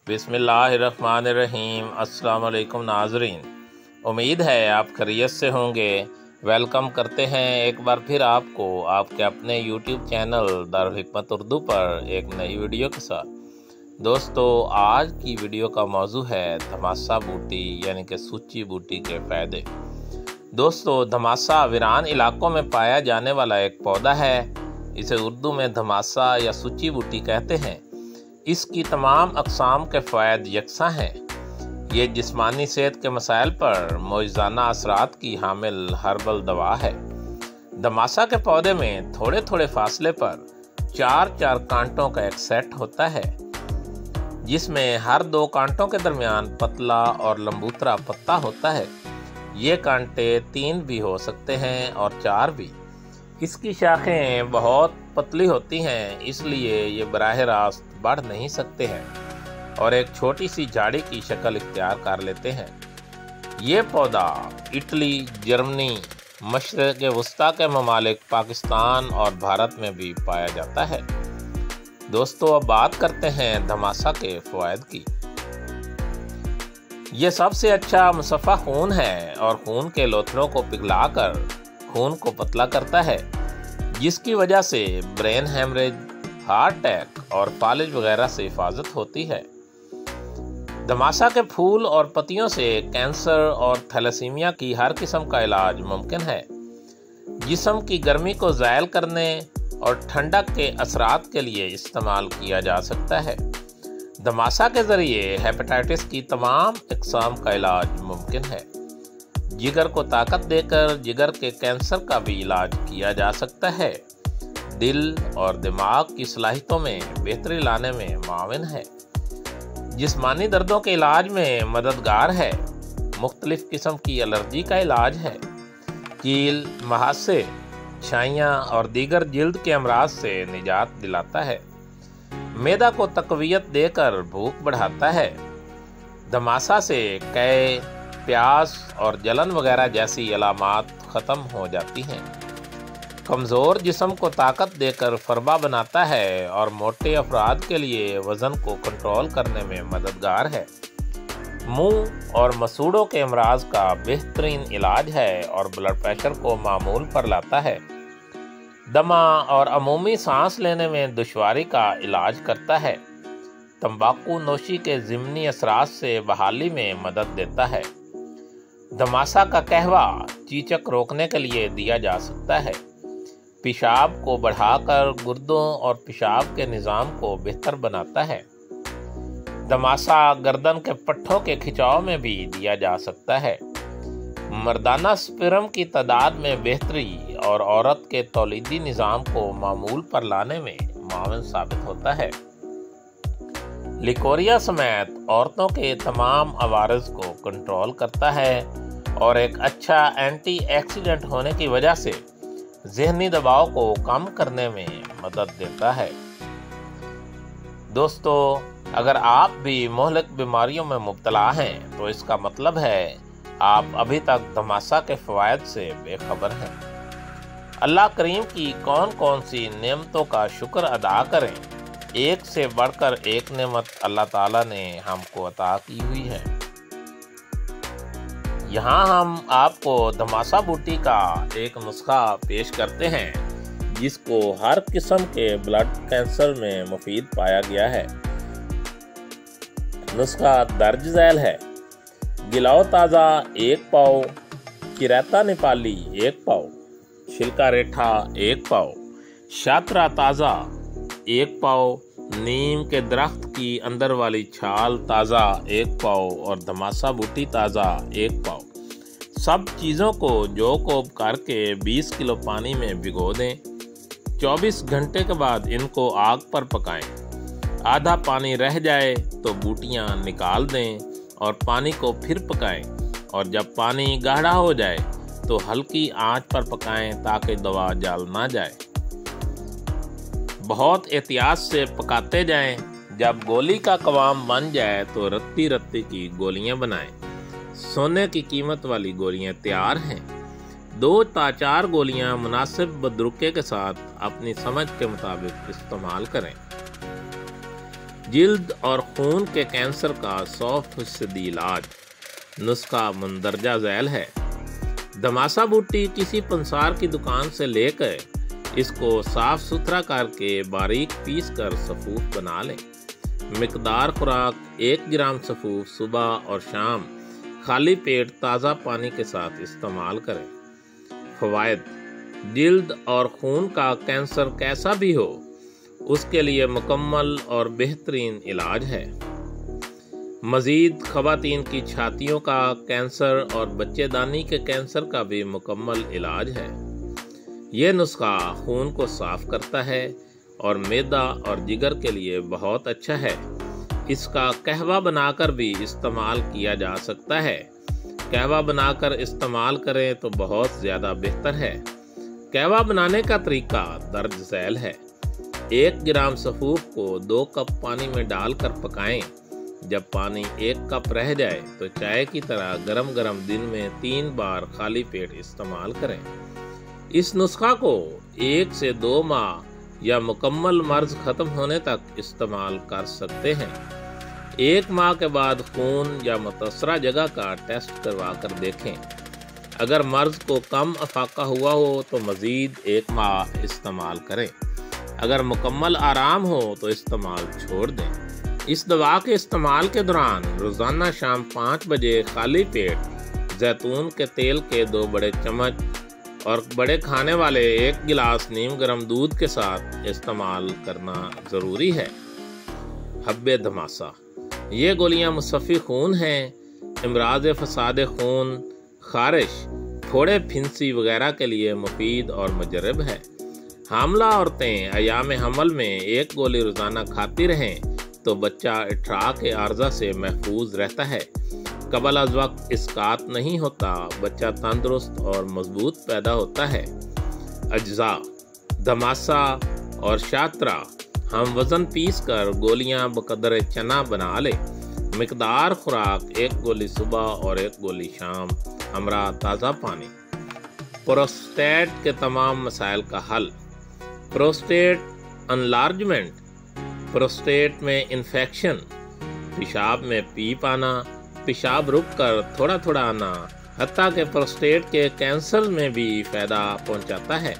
बिस्मिल्लाहिर्रहमानिर्रहीम। अस्सलाम वालेकुम नाज़रीन, उम्मीद है आप खैरियत से होंगे। वेलकम करते हैं एक बार फिर आपको आपके अपने यूट्यूब चैनल दारुल हिकमत उर्दू पर एक नई वीडियो के साथ। दोस्तों, आज की वीडियो का मौजू है धमासा बूटी यानी कि सूची बूटी के फ़ायदे। दोस्तों, धमासा वीरान इलाकों में पाया जाने वाला एक पौधा है। इसे उर्दू में धमासा या सूची बूटी कहते हैं। इसकी तमाम अक़साम के फ़ायदे यकसां हैं। ये जिस्मानी सेहत के मसाइल पर मुआवज़ाना असरात की हामिल हर्बल दवा है। धमासा के पौधे में थोड़े थोड़े फासले पर 4 कांटों का एक सेट होता है, जिसमें हर 2 कांटों के दरमियान पतला और लंबूतरा पत्ता होता है। ये कांटे 3 भी हो सकते हैं और 4 भी। इसकी शाखें बहुत पतली होती हैं, इसलिए ये बराह रास्त बढ़ नहीं सकते हैं और एक छोटी सी झाड़ी की शक्ल इख्तियार कर लेते हैं। ये पौधा इटली, जर्मनी, मशरिक़ वस्ता के ममालिक, पाकिस्तान और भारत में भी पाया जाता है। दोस्तों, अब बात करते हैं धमासा के फ़वाइद की। ये सबसे अच्छा मुसफ़ा खून है और खून के लोथड़ों को पिघलाकर खून को पतला करता है, जिसकी वजह से ब्रेन हेमरेज, हार्ट अटैक और फालिज वगैरह से हिफाजत होती है। धमासा के फूल और पत्तियों से कैंसर और थैलेसीमिया की हर किस्म का इलाज मुमकिन है। जिस्म की गर्मी को ज़ायल करने और ठंडक के असरात के लिए इस्तेमाल किया जा सकता है। धमासा के ज़रिए हेपेटाइटिस की तमाम अक़साम का इलाज मुमकिन है। जिगर को ताकत देकर जिगर के कैंसर का भी इलाज किया जा सकता है। दिल और दिमाग की सलाहियतों में बेहतरी लाने में माविन है। जिस्मानी दर्दों के इलाज में मददगार है। मुख्तलिफ किस्म की एलर्जी का इलाज है। कील, महासे, छाइयाँ और दीगर जिल्द के अमराज से निजात दिलाता है। मैदा को तक़वियत देकर भूख बढ़ाता है। धमासा से कै, प्यास और जलन वगैरह जैसी अलामात ख़त्म हो जाती हैं। कमज़ोर जिस्म को ताकत देकर फरबा बनाता है और मोटे अफराद के लिए वज़न को कंट्रोल करने में मददगार है। मुंह और मसूड़ों के अमराज का बेहतरीन इलाज है और ब्लड प्रेशर को मामूल पर लाता है। दमा और अमूमी सांस लेने में दुश्वारी का इलाज करता है। तंबाकू नोशी के ज़िमनी असरात से बहाली में मदद देता है। धमासा का कहवा चीचक रोकने के लिए दिया जा सकता है। पेशाब को बढ़ाकर गुर्दों और पेशाब के निज़ाम को बेहतर बनाता है। धमासा गर्दन के पट्ठों के खिंचाव में भी दिया जा सकता है। मर्दाना स्पर्म की तादाद में बेहतरी और औरत के तौलीदी निज़ाम को मामूल पर लाने में मावन साबित होता है। लिकोरिया समेत औरतों के तमाम अवारज़ को कंट्रोल करता है और एक अच्छा एंटी ऑक्सीडेंट होने की वजह से ज़हनी दबाव को कम करने में मदद देता है। दोस्तों, अगर आप भी मुहलिक बीमारियों में मुब्तला हैं तो इसका मतलब है आप अभी तक धमासा के फ़वाइद से बेखबर हैं। अल्लाह करीम की कौन कौन सी नेमतों का शुक्र अदा करें। एक से बढ़कर एक नेमत अल्लाह ताला ने हमको अता की हुई है। यहाँ हम आपको धमासा बूटी का एक नुस्खा पेश करते हैं, जिसको हर किस्म के ब्लड कैंसर में मुफीद पाया गया है। नुस्खा दर्ज झैल है। गिलाव ताज़ा 1 पाव, किरैता नेपाली 1 पाव, छिलका रेठा 1 पाव, शात्रा ताज़ा 1 पाव, नीम के दरख्त की अंदर वाली छाल ताज़ा 1 पाव और धमासा बूटी ताज़ा 1 पाव। सब चीज़ों को जो को करके 20 किलो पानी में भिगो दें। 24 घंटे के बाद इनको आग पर पकाएं। आधा पानी रह जाए तो बूटियां निकाल दें और पानी को फिर पकाएं और जब पानी गाढ़ा हो जाए तो हल्की आंच पर पकाएं ताकि दवा जल ना जाए। बहुत एहतियात से पकाते जाएं। जब गोली का कवाम बन जाए तो रत्ती रत्ती की गोलियां बनाएं। सोने की कीमत वाली गोलियां तैयार हैं। 2 या 4 गोलियां मुनासिब बदरुके के साथ अपनी समझ के मुताबिक इस्तेमाल करें। جلد اور خون کے کینسر کا 100% علاج۔ نسخہ مندرجہ ذیل ہے۔ دھماسا بوٹی کسی پنسار کی دکان سے لے کر اس کو صاف ستھرا کر کے باریک پیس کر سفوف بنا لیں۔ مقدار خوراک 1 گرام سفوف صبح اور شام خالی پیٹ تازہ پانی کے ساتھ استعمال کریں۔ فوائد: جلد اور خون کا کینسر کیسا بھی ہو، اس کے لیے مکمل اور بہترین علاج ہے۔ مزید خواتین کی چھاتیوں کا کینسر اور بچے دانی کے کینسر کا بھی مکمل علاج ہے۔ یہ نسخہ خون کو صاف کرتا ہے اور معدہ اور جگر کے لیے بہت اچھا ہے۔ اس کا قہوہ بنا کر بھی استعمال کیا جا سکتا ہے۔ قہوہ بنا کر استعمال کریں تو بہت زیادہ بہتر ہے۔ قہوہ بنانے کا طریقہ درج ذیل ہے۔ 1 گرام سفوف کو 2 کپ پانی میں ڈال کر پکائیں۔ جب پانی 1 کپ رہ جائے تو چائے کی طرح گرم گرم دن میں 3 بار خالی پیٹ استعمال کریں۔ اس نسخہ کو 1 سے 2 ماہ یا مکمل مرض ختم ہونے تک استعمال کر سکتے ہیں۔ 1 ماہ کے بعد خون یا متاثرہ جگہ کا ٹیسٹ کروا کر دیکھیں۔ اگر مرض کو کم افاقہ ہوا ہو تو مزید 1 ماہ استعمال کریں۔ اگر مکمل آرام ہو تو استعمال چھوڑ دیں۔ اس دوا کے استعمال کے دوران روزانہ شام 5 بجے خالی پیٹ زیتون کے تیل کے 2 بڑے چمچ اور بڑے کھانے والے 1 گلاس نیم گرم دودھ کے ساتھ استعمال کرنا ضروری ہے۔ حب دھماسا، یہ گولیاں مصفی خون ہیں۔ امراض فساد خون، خارش، پھوڑے پھنسی وغیرہ کے لیے مفید اور مجرب ہے۔ حاملہ عورتیں ایام حمل میں 1 گولی روزانہ کھاتی رہیں تو بچہ اٹھرا کے عارضہ سے محفوظ رہتا ہے، قبل از وقت اسقاط نہیں ہوتا، بچہ تندرست اور مضبوط پیدا ہوتا ہے۔ اجزاء: دھماسا اور شاترا ہم وزن پیس کر گولیاں بقدر چنا بنا لیں۔ مقدار خوراک 1 گولی صبح اور 1 گولی شام ہمراہ تازہ پانی۔ پروسٹیٹ کے تمام مسائل کا حل۔ پروسٹیٹ انلارجمنٹ، پروسٹیٹ میں انفیکشن، پیشاب میں پیپ آنا، پیشاب رک کر تھوڑا تھوڑا آنا، حتیٰ کہ پروسٹیٹ کے کینسر میں بھی فائدہ پہنچاتا ہے۔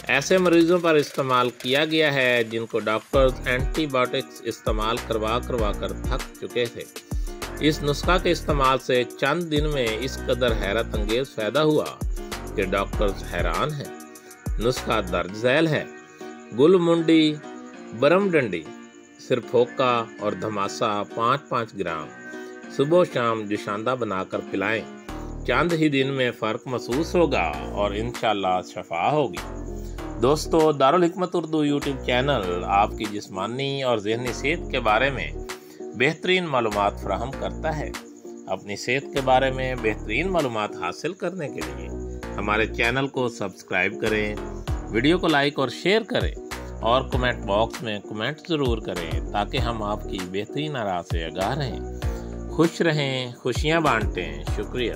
ایسے مریضوں پر استعمال کیا گیا ہے جن کو ڈاکٹرز اینٹی بائیوٹکس استعمال کروا کر تھک چکے تھے۔ اس نسخہ کے استعمال سے چند دن میں اس قدر حیرت انگیز فائدہ ہوا کہ ڈاکٹرز حیران ہیں۔ نسخہ درج ذیل ہے۔ گل منڈی، برم ڈنڈی، سرپھوکا اور دھماسا 5-5 گرام صبح و شام جوشاندہ بنا کر پلائیں۔ چند ہی دن میں فرق محسوس ہوگا اور انشاءاللہ شفا ہوگی۔ دوستو، دارالحکمت اردو یوٹیوب چینل آپ کی جسمانی اور ذہنی صحت کے بارے میں بہترین معلومات فراہم کرتا ہے۔ اپنی صحت کے بارے میں بہترین معلومات حاصل کرنے کے لیے ہمارے چینل کو سبسکرائب کریں، ویڈیو کو لائک اور شیئر کریں اور کمنٹ باکس میں کمنٹ ضرور کریں تاکہ ہم آپ کی بہترین آراء سے آگاہ رہیں۔ خوش رہیں، خوشیاں بانٹیں۔ شکریہ۔